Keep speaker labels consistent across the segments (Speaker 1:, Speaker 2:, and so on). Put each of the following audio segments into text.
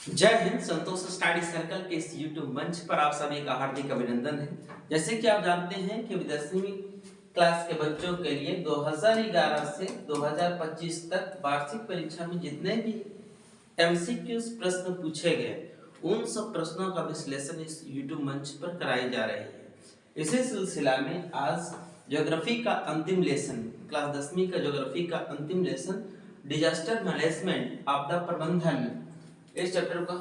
Speaker 1: जय हिंद। संतोष study circle के इस यूट्यूब मंच पर आप सभी का हार्दिक अभिनंदन है। जैसे कि आप जानते हैं कि 10वीं क्लास के बच्चों के लिए 2011 से 2025 तक वार्षिक परीक्षा में जितने भी एमसीक्यूज प्रश्न पूछे गए उन सब प्रश्नों का विश्लेषण इस यूट्यूब मंच पर कराई जा रही है। इसी सिलसिला में आज ज्योग्राफी का अंतिम लेसन, क्लास 10वीं का ज्योग्राफी का अंतिम लेसन डिजास्टर मैनेजमेंट, आपदा प्रबंधन, इस चैप्टर को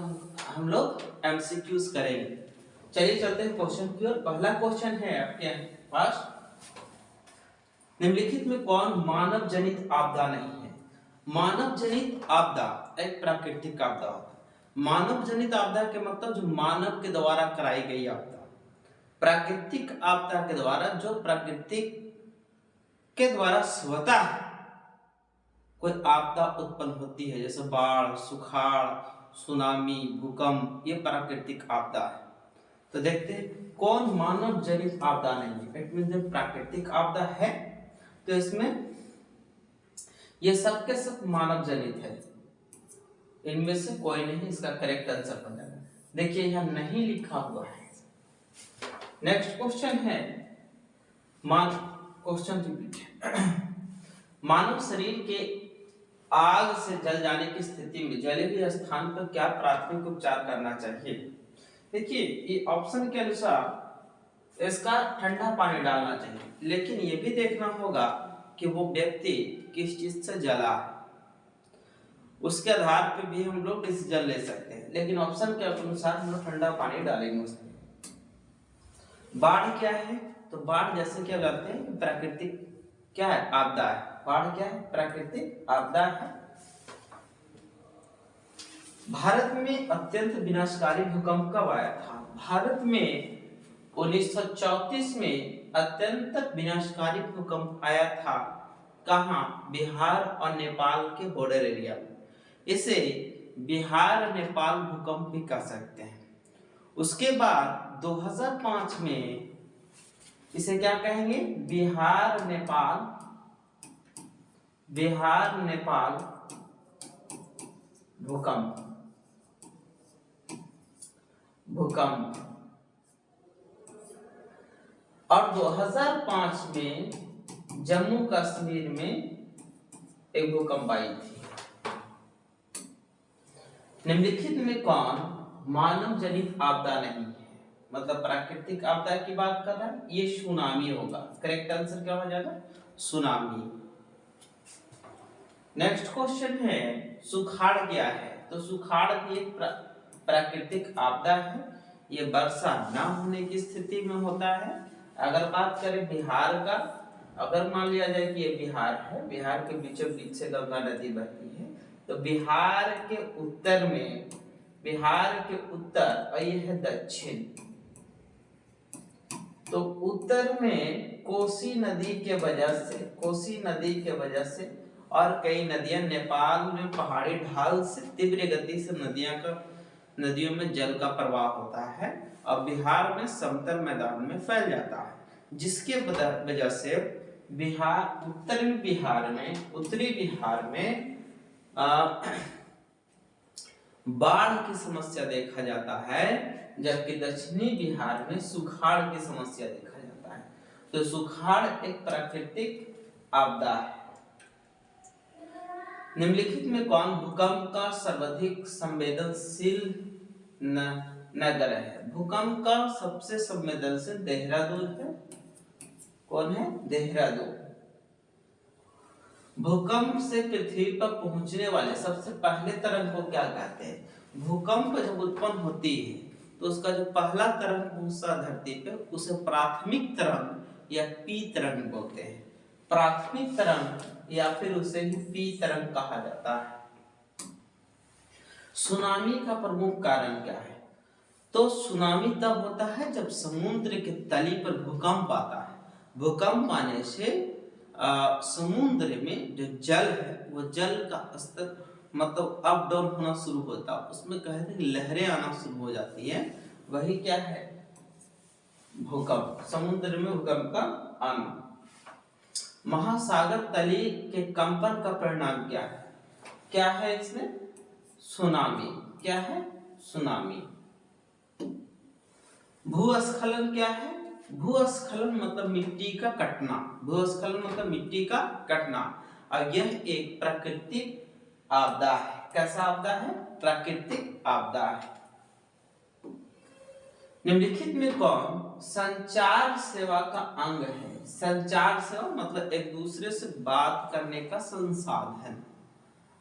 Speaker 1: हम लोग एमसीक्यूज करेंगे। चलिए चलते हैं क्वेश्चन की ओर। पहला क्वेश्चन है आपके पास, निम्नलिखित में कौन मानव जनित आपदा नहीं है? मानव जनित आपदा एक प्राकृतिक आपदा होता है। मानव जनित आपदा के मतलब जो मानव के द्वारा कराई गई आपदा। प्राकृतिक आपदा के द्वारा जो प्रकृति के द्वारा स्वतः कोई आपदा उत्पन्न होती है, जैसे बाढ़, सुखाड़, सुनामी, भूकंप, ये प्राकृतिक आपदा है। तो देखते हैं कौन मानव जनित आपदा नहीं है। इट मींस प्राकृतिक आपदा है तो इसमें ये सब के सब मानव जनित है, इनमें से कोई नहीं इसका करेक्ट आंसर बन जाएगा। देखिए यहां नहीं लिखा हुआ है। नेक्स्ट क्वेश्चन है, क्वेश्चन रिपीट। मानव शरीर के आग से जल जाने की स्थिति में जले हुए स्थान पर क्या प्राथमिक उपचार करना चाहिए? देखिए ये ऑप्शन के अनुसार इसका ठंडा पानी डालना चाहिए, लेकिन ये भी देखना होगा कि वो व्यक्ति किस चीज से जला है, उसके आधार पर भी हम लोग डिसीजन ले सकते हैं। लेकिन ऑप्शन के अनुसार हम लोग ठंडा पानी डालेंगे उसमें। बाढ़ क्या है? तो बाढ़ जैसे क्या जानते हैं प्राकृतिक क्या है, आपदा है। बाढ़ क्या है? प्राकृतिक आपदा है। भारत में अत्यंत विनाशकारी भूकंप कब आया था? भारत में 1934 में अत्यंत विनाशकारी भूकंप आया था। कहां? बिहार और नेपाल के बॉर्डर एरिया में। इसे बिहार नेपाल भूकंप भी कह सकते हैं। उसके बाद 2005 में इसे क्या कहेंगे? बिहार नेपाल भूकंप। और 2005 में जम्मू कश्मीर में एक भूकंप आई थी। निम्नलिखित में कौन मानव जनित आपदा नहीं है? मतलब प्राकृतिक आपदा की बात कर रहा है, ये सुनामी होगा। करेक्ट आंसर क्या हो जाएगा? सुनामी। नेक्स्ट क्वेश्चन है, सुखाड़ क्या है? तो सुखाड़ भी एक प्राकृतिक आपदा है। ये वर्षा न होने की स्थिति में होता है। अगर बात करें बिहार का, अगर मान लिया जाए कि ये बिहार है, बिहार के बीचों बीच से गंगा नदी बहती है, तो बिहार के उत्तर और ये है दक्षिण। तो उत्तर में कोसी नदी के वजह से और कई नदियां, नेपाल में पहाड़ी ढाल से तीव्र गति से नदियों में जल का प्रवाह होता है और बिहार में समतल मैदान में फैल जाता है, जिसके वजह से उत्तरी बिहार में बाढ़ की समस्या देखा जाता है, जबकि दक्षिणी बिहार में सुखाड़ की समस्या देखा जाता है। तो सुखाड़ एक प्राकृतिक आपदा है। निम्नलिखित में कौन भूकंप का सर्वाधिक संवेदनशील नगर है? भूकंप का सबसे संवेदनशील देहरादून है। कौन है? देहरादून। भूकंप से पृथ्वी पर पहुंचने वाले सबसे पहले तरंग को क्या कहते हैं? भूकंप जब उत्पन्न होती है तो उसका जो पहला तरंग पहुंचता धरती पे उसे प्राथमिक तरंग या पी तरंग बोलते हैं। प्राथमिक तरंग या फिर उसे ही पी तरंग कहा जाता है। सुनामी का प्रमुख कारण क्या है? तो सुनामी तब होता है जब समुद्र के तली पर भूकंप आता है। भूकंप आने से समुद्र में जो जल है वो जल का स्तर मतलब अप डाउन होना शुरू होता है, उसमें कहते हैं लहरें आना शुरू हो जाती है। वही क्या है? भूकंप। समुद्र में भूकंप का आना। महासागर तली के कंपन का परिणाम क्या है? क्या है इसमें? सुनामी। क्या है? सुनामी। भूस्खलन क्या है? भूस्खलन मतलब मिट्टी का कटना। भूस्खलन मतलब मिट्टी का कटना। और यह एक प्राकृतिक आपदा है। कैसा आपदा है? प्राकृतिक आपदा है। निम्नलिखित में कौन संचार सेवा का अंग है? संचार सेवा मतलब एक दूसरे से बात करने का संसाधन,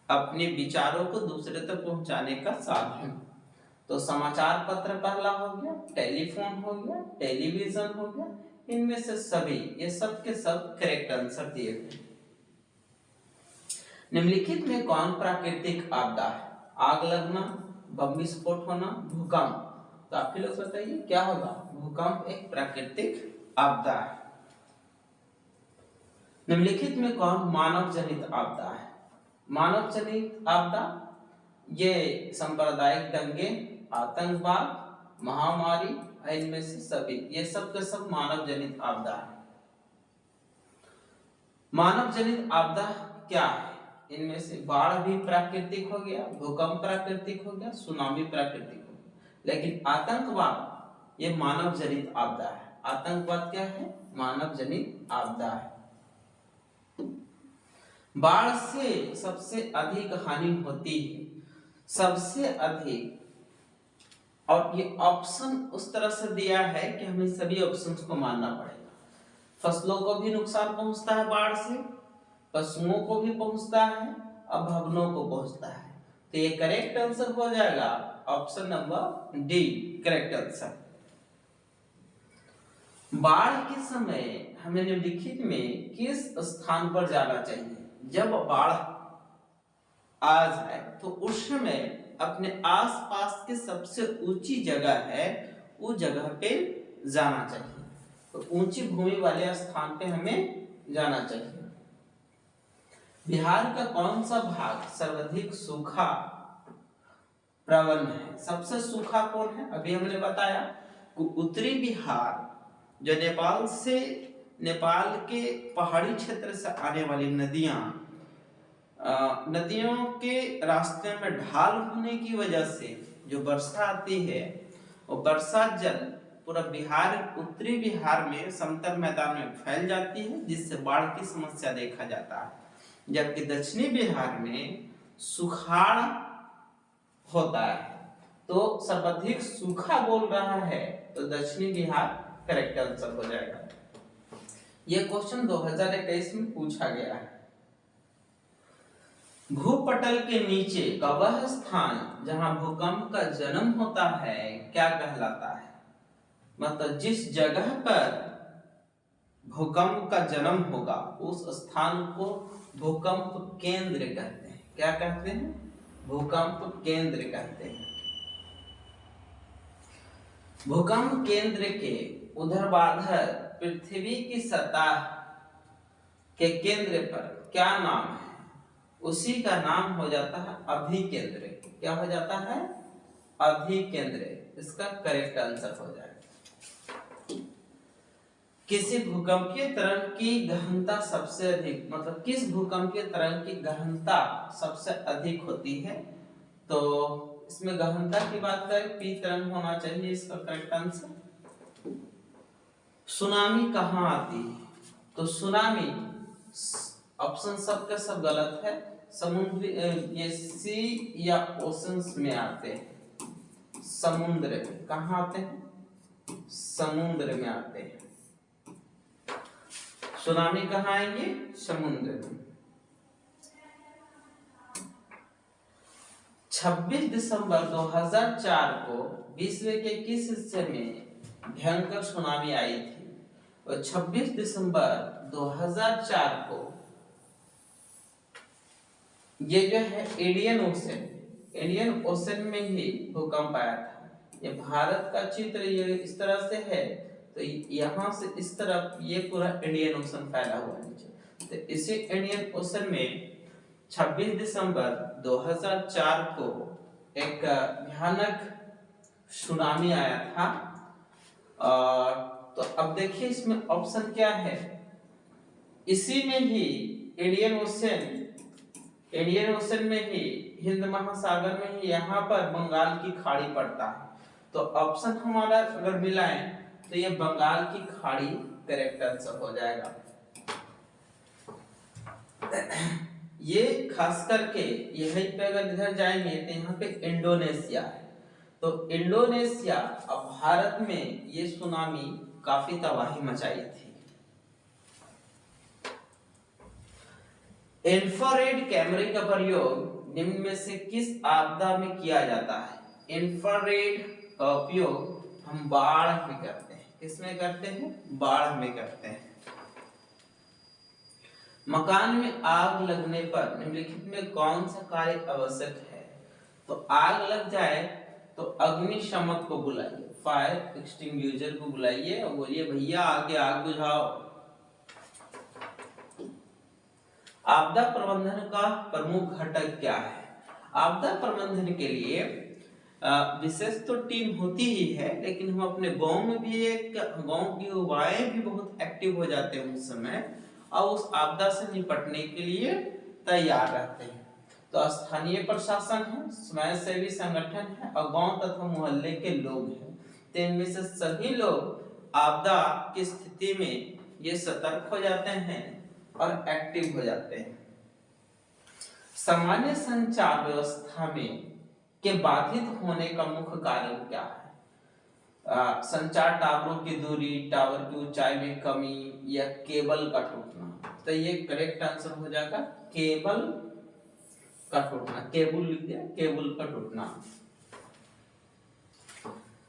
Speaker 1: अपने विचारों को दूसरे तक पहुंचाने का साधन। तो समाचार पत्र पहला हो गया, टेलीफोन हो गया, टेलीविजन हो गया। इनमें से सभी, ये सब के सब करेक्ट आंसर दिए गए। निम्नलिखित में कौन प्राकृतिक आपदा है? आग लगना, बम विस्फोट होना, भूकंप। तो आप लोग बताइए क्या होगा? भूकंप एक प्राकृतिक आपदा है। निम्नलिखित में कौन मानव जनित आपदा है? मानव जनित आपदा ये सांप्रदायिक दंगे, आतंकवाद, महामारी, इनमें से सभी, ये सब के सब मानव जनित आपदा है। मानव जनित आपदा क्या है? इनमें से बाढ़ भी प्राकृतिक हो गया, भूकंप प्राकृतिक हो गया, सुनामी प्राकृतिक हो गया, लेकिन आतंकवाद ये मानव जनित आपदा है। आतंकवाद क्या है? मानव जनित आपदा है। बाढ़ से सबसे अधिक हानि होती है, सबसे अधिक। और ये ऑप्शन उस तरह से दिया है कि हमें सभी ऑप्शंस को मानना पड़ेगा। फसलों को भी नुकसान पहुंचता है बाढ़ से, पशुओं को भी पहुंचता है, और भवनों को पहुंचता है। तो ये करेक्ट आंसर हो जाएगा option number D, correct answer. बाढ़ के समय हमें निम्नलिखित में किस स्थान पर जाना चाहिए? जब बाढ़ आ जाए तो उस समय अपने आसपास की सबसे ऊंची जगह है, उस जगह पे जाना चाहिए। तो ऊंची भूमि वाले स्थान पे हमें जाना चाहिए। बिहार का कौन सा भाग सर्वाधिक सूखा प्रवण है? सबसे सूखा कौन है? अभी हमने बताया उत्तरी बिहार, जो नेपाल के पहाड़ी क्षेत्र से आने वाली नदियों के रास्ते में ढाल होने की वजह से जो वर्षा आती है, वो वर्षा जल पूरा बिहार, उत्तरी बिहार में समतल मैदान में फैल जाती है, जिससे बाढ़ की समस्या देखा जाता है। जबकि दक्षिणी बिहार में सुखाड़ होता है। तो सर्वाधिक सूखा बोल रहा है तो दक्षिणी बिहार करेक्ट आंसर हो जाएगा। यह क्वेश्चन 2021 में पूछा गया है। भूपटल के नीचे का वह स्थान जहां भूकंप का जन्म होता है क्या कहलाता है? मतलब जिस जगह पर भूकंप का जन्म होगा उस स्थान को भूकंप केंद्र कहते हैं। क्या कहते हैं? भूकंप केंद्र कहते हैं। भूकंप केंद्र के ऊर्ध्वाधर पृथ्वी की सतह के केंद्र पर क्या नाम है? उसी का नाम हो जाता है अभिकेंद्र। क्या हो जाता है? अभिकेंद्र। इसका करेक्ट आंसर हो जाएगा। किसी भूकंपीय तरंग की गहनता सबसे अधिक, मतलब किस भूकंपीय तरंग की गहनता सबसे अधिक होती है? तो इसमें गहनता की बात करें, पी तरंग होना चाहिए इसका करेक्ट आंसर। सुनामी कहाँ आती है? तो सुनामी ऑप्शन सबका सब गलत है। समुद्र, ये सी या ओशंस में आते हैं। समुद्र में कहाँ आते हैं? समुद्र में आते हैं। सुनामी कहाँ आएंगे? समुद्र में। 26 दिसंबर 2004 को विश्व के किस हिस्से में भयंकर सुनामी आई थी? और 26 दिसंबर 2004 को ये जो है इंडियन ओशन में ही भूकंप आया था। ये भारत का चित्र ये इस तरह से है, तो यहाँ से इस तरफ ये पूरा इंडियन ओशन फैला हुआ है नीचे। तो इसी इंडियन ओशन में 26 दिसंबर 2004 को एक भयानक सुनामी आया था। तो अब देखिए इसमें ऑप्शन क्या है। इसी में ही इंडियन ओशन इंडियन ओशन में ही, हिंद महासागर में ही यहाँ पर बंगाल की खाड़ी पड़ता है। तो ऑप्शन हमारा अगर मिलाएं तो ये बंगाल की खाड़ी करेक्ट आंसर हो जाएगा। ये खास करके यहीं पे अगर इधर जाएंगे तो यहाँ पे इंडोनेशिया है। तो इंडोनेशिया और भारत में ये सुनामी काफी तबाही मचाई थी। इंफ्रारेड कैमरे का प्रयोग निम्न में से किस आपदा में किया जाता है? इंफ्रारेड का उपयोग हम बाढ़ में करते हैं। किसमें करते हैं? बाढ़ में करते हैं। मकान में आग लगने पर निम्नलिखित में कौन सा कार्य आवश्यक है? तो आग लग जाए तो अग्निशमक को बुलाइए, फायर एक्सटिंग्विशर को बुलाइए और बोलिए भैया आके आग बुझाओ। आपदा प्रबंधन का प्रमुख घटक क्या है? आपदा प्रबंधन के लिए विशेष तो टीम होती ही है, लेकिन हम अपने गांव में भी एक गांव की युवाएं भी बहुत एक्टिव हो जाते हैं उस समय और उस आपदा से निपटने के लिए तैयार रहते हैं। तो स्थानीय प्रशासन है, स्वयंसेवी संगठन है और गांव तथा मोहल्ले के लोग हैं। तो इनमें से सभी लोग आपदा की स्थिति में ये सतर्क हो जाते हैं और एक्टिव हो जाते हैं। सामान्य संचार व्यवस्था में के बाधित होने का मुख्य कारण क्या है? संचार टावरों की दूरी, टावर की ऊंचाई में कमी या केबल का टूटना। तो ये करेक्ट आंसर हो जाएगा केबल का टूटना। केबल लिख दिया, केबल का टूटना।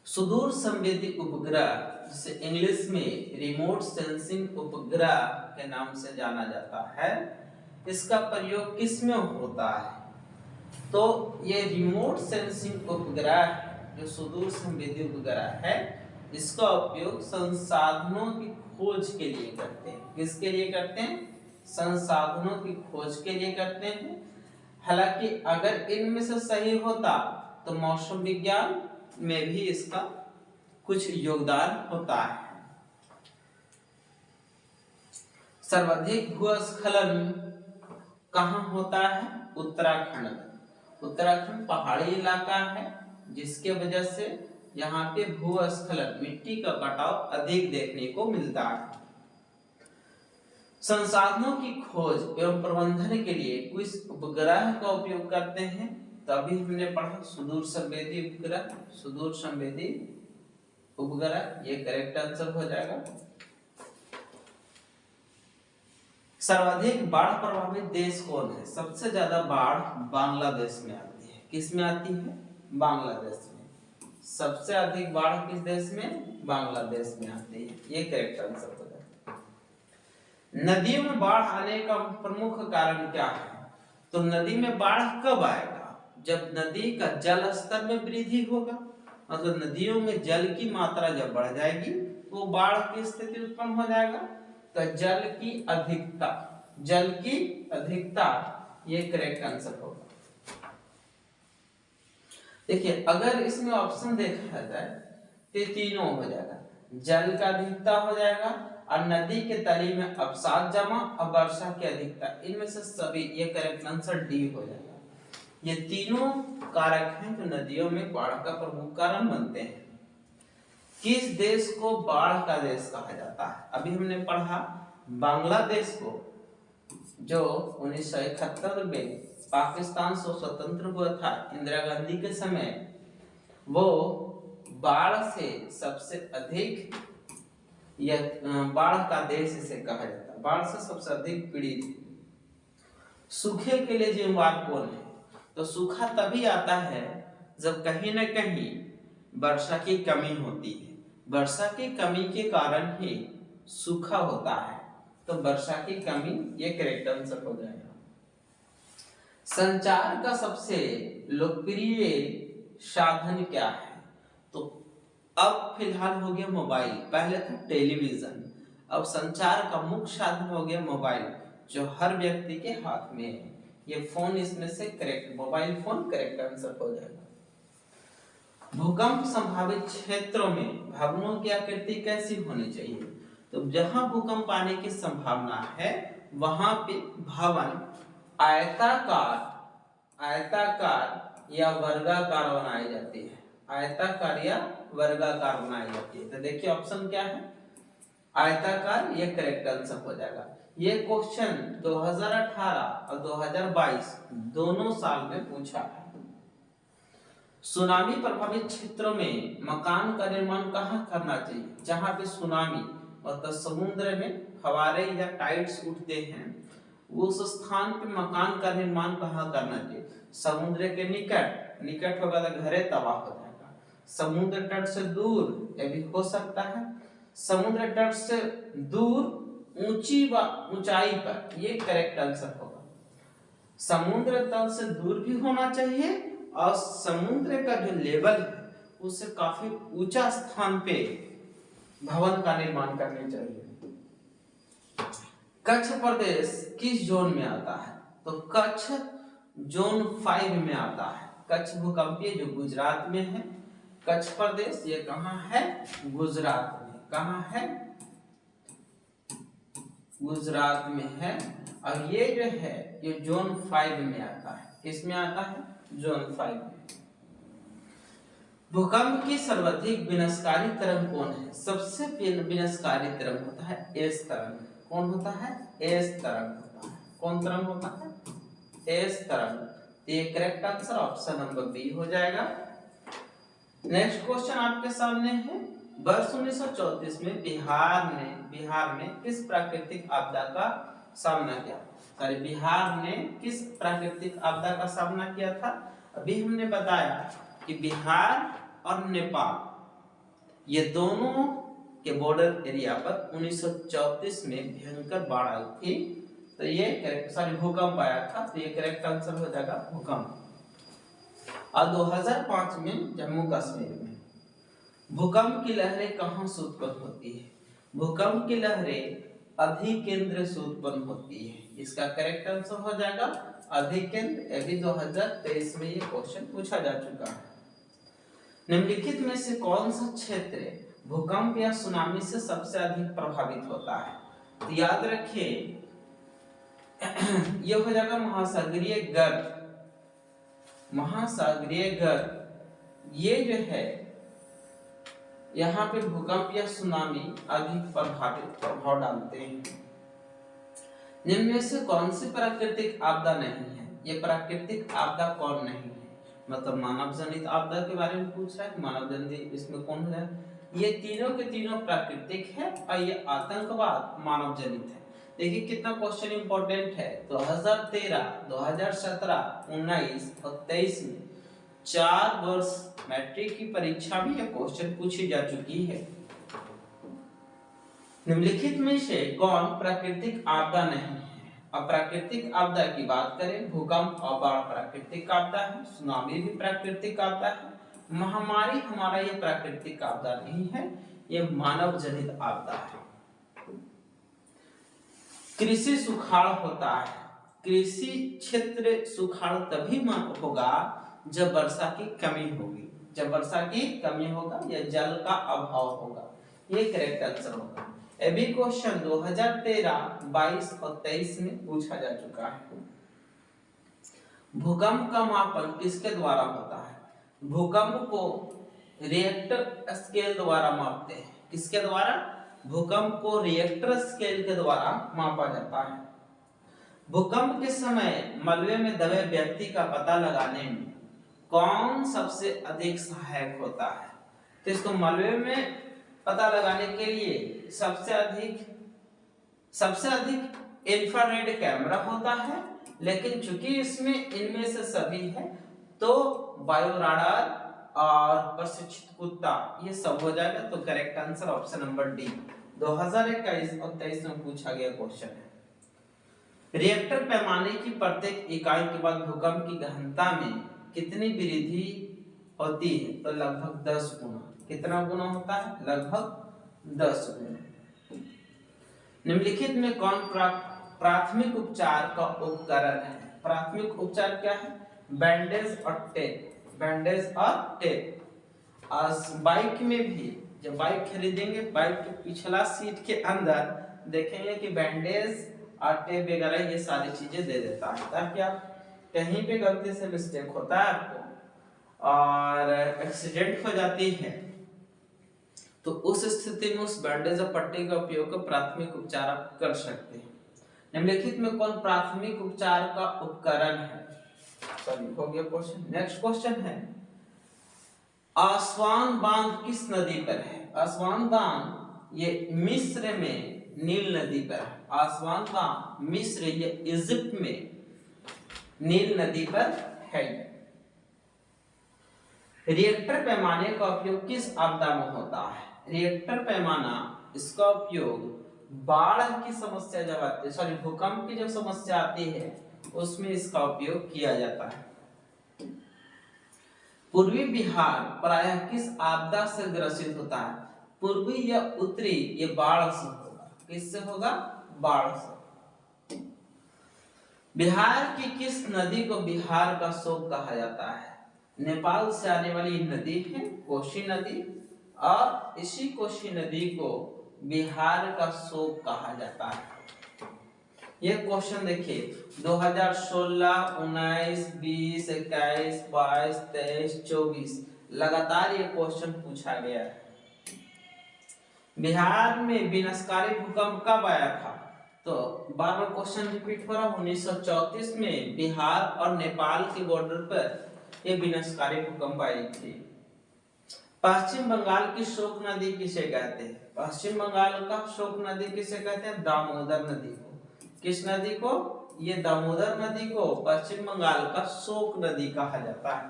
Speaker 1: सुदूर संवेदी उपग्रह, जिसे इंग्लिश में रिमोट सेंसिंग उपग्रह के नाम से जाना जाता है, इसका प्रयोग किस में होता है? तो ये रिमोट सेंसिंग उपग्रह जो सुदूर संवेदी उपग्रह है, इसका उपयोग संसाधनों की खोज के लिए करते हैं। किसके लिए करते हैं? संसाधनों की खोज के लिए करते हैं। हालांकि अगर इनमें से सही होता तो मौसम विज्ञान में भी इसका कुछ योगदान होता है। सर्वाधिक भूस्खलन कहाँ होता है? उत्तराखंड में। उत्तराखंड पहाड़ी इलाका है, जिसके वजह से यहाँ पे भूस्खलन, मिट्टी का कटाव अधिक देखने को मिलता है। संसाधनों की खोज एवं प्रबंधन के लिए किस उपग्रह का उपयोग करते हैं? तभी हमने पढ़ा सुदूर संवेदी उपग्रह। सुदूर संवेदी उपग्रह ये करेक्ट आंसर हो जाएगा। सर्वाधिक बाढ़ प्रभावित देश कौन है? सबसे ज्यादा बाढ़ बांग्लादेश में आती है। किस में आती है? बांग्लादेश में। सबसे अधिक बाढ़ किस देश में? बांग्लादेश में आती है। ये करेक्ट आंसर हो जाएगा। नदियों में बाढ़ आने का प्रमुख कारण क्या है? तो नदी में बाढ़ कब आएगा? जब नदी का जल स्तर में वृद्धि होगा, मतलब नदियों में जल की मात्रा जब बढ़ जाएगी तो बाढ़ की स्थिति उत्पन्न हो जाएगा। तो जल की अधिकता, जल की अधिकता ये करेक्ट आंसर होगा। देखिए अगर इसमें ऑप्शन देखा जाए तो तीनों हो जाएगा। जल का अधिकता हो जाएगा और नदी के तली में अवसाद जमा और वर्षा की अधिकता, इनमें से सभी ये करेक्ट आंसर डी हो जाएगा। ये तीनों कारक हैं जो नदियों में बाढ़ का प्रमुख कारण बनते हैं। किस देश को बाढ़ का देश कहा जाता है? अभी हमने पढ़ा बांग्लादेश को, जो 1971 में पाकिस्तान से स्वतंत्र हुआ था इंदिरा गांधी के समय, वो बाढ़ से सबसे अधिक या बाढ़ का देश इसे कहा जाता है। बाढ़ से सबसे अधिक पीड़ित। सूखे के लिए जिम्मेदार कौन है? तो सूखा तभी आता है जब कहीं न कहीं वर्षा की कमी होती है। वर्षा की कमी के कारण ही सूखा होता है। तो वर्षा की कमी ये करेक्ट आंसर हो जाएगा। संचार का सबसे लोकप्रिय साधन क्या है? तो अब फिलहाल हो गया मोबाइल, पहले था टेलीविजन, अब संचार का मुख्य साधन हो गया मोबाइल, जो हर व्यक्ति के हाथ में है। ये फोन इसमें से correct, mobile phone correct answer हो जाएगा। भूकंप संभावित क्षेत्रों में भवनों की आकृति कैसी होनी चाहिए? तो जहां भूकंप आने की संभावना है वहां पे भवन आयताकार आयताकार या वर्गाकार बनाई जाती है। आयताकार या वर्गाकार बनाई जाती है। तो देखिए ऑप्शन क्या है, आयताकार, ये करेक्ट आंसर हो जाएगा। ये क्वेश्चन 2018 और 2022 दोनों साल में पूछा है। सुनामी प्रभावित क्षेत्रों में मकान का निर्माण कहाँ करना चाहिए? जहां पे सुनामी मतलब समुद्र में फवारे या टाइड्स उठते हैं, उस स्थान पे मकान का निर्माण कहाँ करना चाहिए? समुद्र के निकट होगा तो घरे तबाह हो जाएगा। समुद्र तट से दूर, ये भी हो सकता है। समुद्र तट से दूर ऊंचाई पर, ये करेक्ट आंसर होगा। समुद्र तल से दूर भी होना चाहिए और समुद्र का जो लेवल है उससे काफी ऊंचा स्थान पे भवन का निर्माण करने चाहिए। कच्छ प्रदेश किस जोन में आता है? तो कच्छ जोन 5 में आता है। कच्छ भूकंपीय जो गुजरात में है, कच्छ प्रदेश ये कहाँ है? गुजरात में। कहाँ है? गुजरात में है। और ये जो है ये जोन 5 में आता है। किस में आता है? जोन 5 में। भूकंप की सर्वाधिक विनाशकारी तरंग कौन है? सबसे विनाशकारी तरंग होता है एस तरंग। कौन होता है? एस तरंग होता है। कौन तरंग होता है? एस तरंग। ये correct answer option number B हो जाएगा। नेक्स्ट क्वेश्चन आपके सामने है। वर्ष 1934 में बिहार ने किस प्राकृतिक आपदा का सामना किया? सॉरी, बिहार ने किस प्राकृतिक आपदा का सामना किया था? अभी हमने बताया कि बिहार और नेपाल ये दोनों के बॉर्डर एरिया पर 1934 में भयंकर बाढ़ आई थी। तो ये करेक्ट, भूकंप आया था। तो ये करेक्ट आंसर हो जाएगा भूकंप। और 2005 में जम्मू कश्मीर में भूकंप की लहरें कहां से उत्पन्न होती है? भूकंप की लहरें अधिकेंद्र से उत्पन्न होती है। इसका करेक्ट आंसर हो जाएगा अधिकेंद्र। अभी 2023 में ये क्वेश्चन पूछा जा चुका है। निम्नलिखित में से कौन सा क्षेत्र भूकंप या सुनामी से सबसे अधिक प्रभावित होता है? तो याद रखिए ये हो जाएगा महासागरीय गर्त। महासागरीय गर्त ये जो है यहाँ पे भूकंप या सुनामी अधिक प्रभाव डालते हैं। निम्न में से कौन सी प्राकृतिक आपदा नहीं है? ये प्राकृतिक आपदा कौन नहीं है? मतलब मानव जनित आपदा के बारे में पूछ रहा है। मानव जनित इसमें कौन है? ये तीनों के तीनों प्राकृतिक है और ये आतंकवाद मानव जनित है। देखिए कितना क्वेश्चन इंपॉर्टेंट है। 2013, 2017, 19 और 23 में 4 वर्ष मैट्रिक की परीक्षा में यह क्वेश्चन पूछी जा चुकी है। निम्नलिखित में से कौन प्राकृतिक आपदा नहीं है? अप्राकृतिक आपदा की बात करें, भूकंप और बाढ़ प्राकृतिक आपदा है, सुनामी भी प्राकृतिक आपदा है, महामारी हमारा ये प्राकृतिक आपदा नहीं है, ये मानव जनित आपदा है। कृषि सुखाड़ होता है। कृषि क्षेत्र सुखाड़ तभी होगा जब वर्षा की कमी होगी। जब वर्षा की कमी होगा या जल का अभाव होगा। ये करेक्ट आंसर होगा। अभी क्वेश्चन 2013, 22 और 23 में पूछा जा चुका है। भूकंप का मापन किसके द्वारा होता है? भूकंप को रिएक्टर स्केल द्वारा मापते हैं। किसके द्वारा? भूकंप को रिएक्टर स्केल के द्वारा मापा जाता है। भूकंप के समय मलबे में दबे व्यक्ति का पता लगाने में कौन सबसे अधिक सहायक होता है? तो इसको मलबे में पता लगाने के लिए सबसे अधिक इंफ्रारेड कैमरा होता है, लेकिन चूंकि इसमें इनमें से सभी है तो बायो राडार और प्रशिक्षित कुत्ता ये सब हो जाएगा। तो correct answer option number D 2021 और 23 में पूछा गया क्वेश्चन है। रिएक्टर पैमाने की प्रत्येक इकाई के बाद भूकंप की गहनता में कितनी वृद्धि होती है? तो लगभग 10 गुना। कितना गुना होता है? लगभग 10 गुना। निम्नलिखित में कौन प्राथमिक उपचार का उपकरण है? प्राथमिक उपचार क्या है? बैंडेज और टेप। बैंडेज और टेप। बाइक में भी जब बाइक खरीदेंगे, बाइक के पिछला सीट के अंदर देखेंगे कि बैंडेज आटे वगैरह ये सारी चीजें दे देता है, ताकि आप कहीं पे गलती से मिस्टेक होता है आपको और एक्सीडेंट हो जाती है तो उस स्थिति में उस बैंडेज और पट्टी का उपयोग कर प्राथमिक उपचार आप कर सकते हैं। निम्नलिखित में कौन प्राथमिक उपचार का उपकरण है? सॉरी, हो गया क्वेश्चन। नेक्स्ट क्वेश्चन है, आसवान बांध किस नदी पर है? आसवान बांध ये मिस्र में नील नदी पर है। आसवान बांध मिस्र ये इजिप्ट में नील नदी पर है। रिएक्टर पैमाने का उपयोग किस आपदा में होता है? रिएक्टर पैमाना इसका उपयोग बाढ़ की समस्या जब आती है, सॉरी भूकंप की जब समस्या आती है उसमें इसका उपयोग किया जाता है। पूर्वी बिहार प्रायः किस आपदा से ग्रसित होता है? पूर्वी या उत्तरी ये बाढ़ से होगा। किससे होगा? बाढ़ से। बिहार की किस नदी को बिहार का शोक कहा जाता है? नेपाल से आने वाली नदी है कोसी नदी, और इसी कोसी नदी को बिहार का शोक कहा जाता है। ये क्वेश्चन देखिए 2016, 19, 20, 21, 22, 23, 24 लगातार ये क्वेश्चन पूछा गया है। बिहार में विनाशकारी भूकंप कब आया था? तो बार बार क्वेश्चन रिपीट हो रहा। 1934 में बिहार और नेपाल के बॉर्डर पर ये विनाशकारी भूकंप आई थी। पश्चिम बंगाल की शोक नदी किसे कहते हैं? पश्चिम बंगाल का शोक नदी किसे कहते हैं? दामोदर नदी को। किस नदी को? ये दामोदर नदी को पश्चिम बंगाल का शोक नदी कहा जाता है।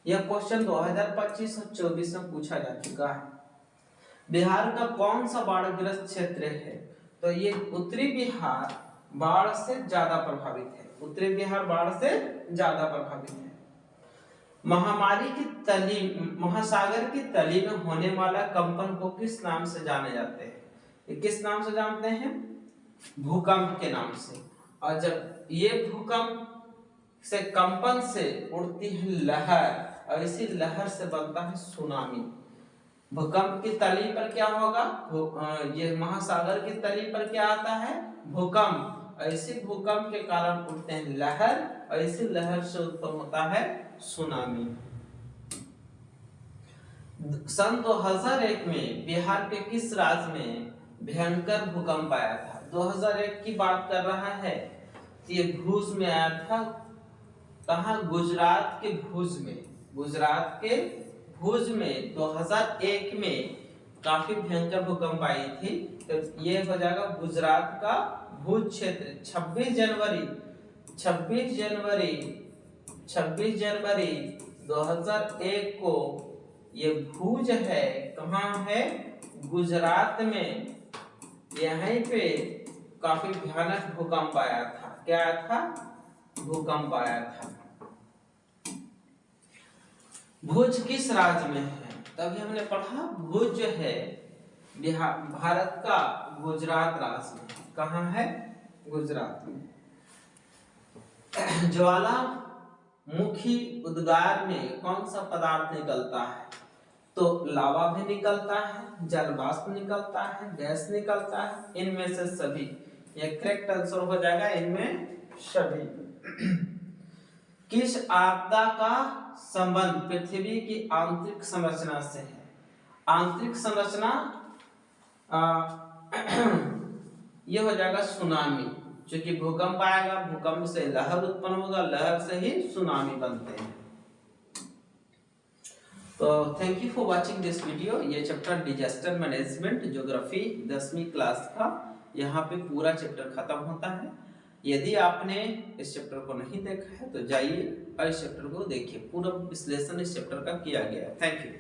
Speaker 1: यह क्वेश्चन 2025 और 24 में पूछा जा चुका है। बिहार का कौन सा बाढ़ग्रस्त क्षेत्र है? तो ये उत्तरी बिहार बाढ़ से ज्यादा प्रभावित है। उत्तरी बिहार बाढ़ से ज्यादा प्रभावित है। महामारी की तली, महासागर की तली में होने वाला कंपन को किस नाम से जाने जाते हैं? ये किस नाम से जानते हैं? भूकंप के नाम से। और जब ये भूकंप से कंपन से उड़ती है लहर, और इसी लहर से बनता है सुनामी। भूकंप की तली पर क्या होगा? ये महासागर की तली पर क्या आता है? भूकंप। और इसी भूकंप के कारण उठते हैं लहर, और इसी लहर से उत्पन्न होता है सुनामी। सन 2001 में बिहार के किस राज्य में भयंकर भूकंप आया था? 2001 की बात कर रहा है। ये भुज में आया था। कहाँ? गुजरात के भुज में। गुजरात के भुज में 2001 में काफी भयंकर भूकंप आई थी। तो ये हो जाएगा गुजरात का भुज क्षेत्र। 26 जनवरी 2001 को ये भुज है। कहाँ है? गुजरात में। यहीं पे काफी भयानक भूकंप आया था। क्या आया था? भूकंप आया था। भुज किस राज्य में है? तभी हमने पढ़ा भुज जो है बिहार भारत का गुजरात राज्य में। कहाँ है? गुजरात में। ज्वालामुखी उद्गार में कौन सा पदार्थ निकलता है? तो लावा भी निकलता है, जल वाष्प निकलता है, गैस निकलता है, इनमें से सभी। ये करेक्ट आंसर हो जाएगा इनमें सभी। किस आपदा का संबंध पृथ्वी की आंतरिक संरचना से है? आंतरिक संरचना ये हो जाएगा सुनामी। क्योंकि भूकंप आएगा, भूकंप से लहर उत्पन्न होगा, लहर से ही सुनामी बनते हैं। तो thank you for watching this video. ये चैप्टर डिजास्टर मैनेजमेंट ज्योग्राफी 10वीं क्लास का यहाँ पे पूरा चैप्टर खत्म होता है। यदि आपने इस चैप्टर को नहीं देखा है तो जाइए और इस चैप्टर को देखिए। पूरा विश्लेषण इस चैप्टर का किया गया है। Thank you.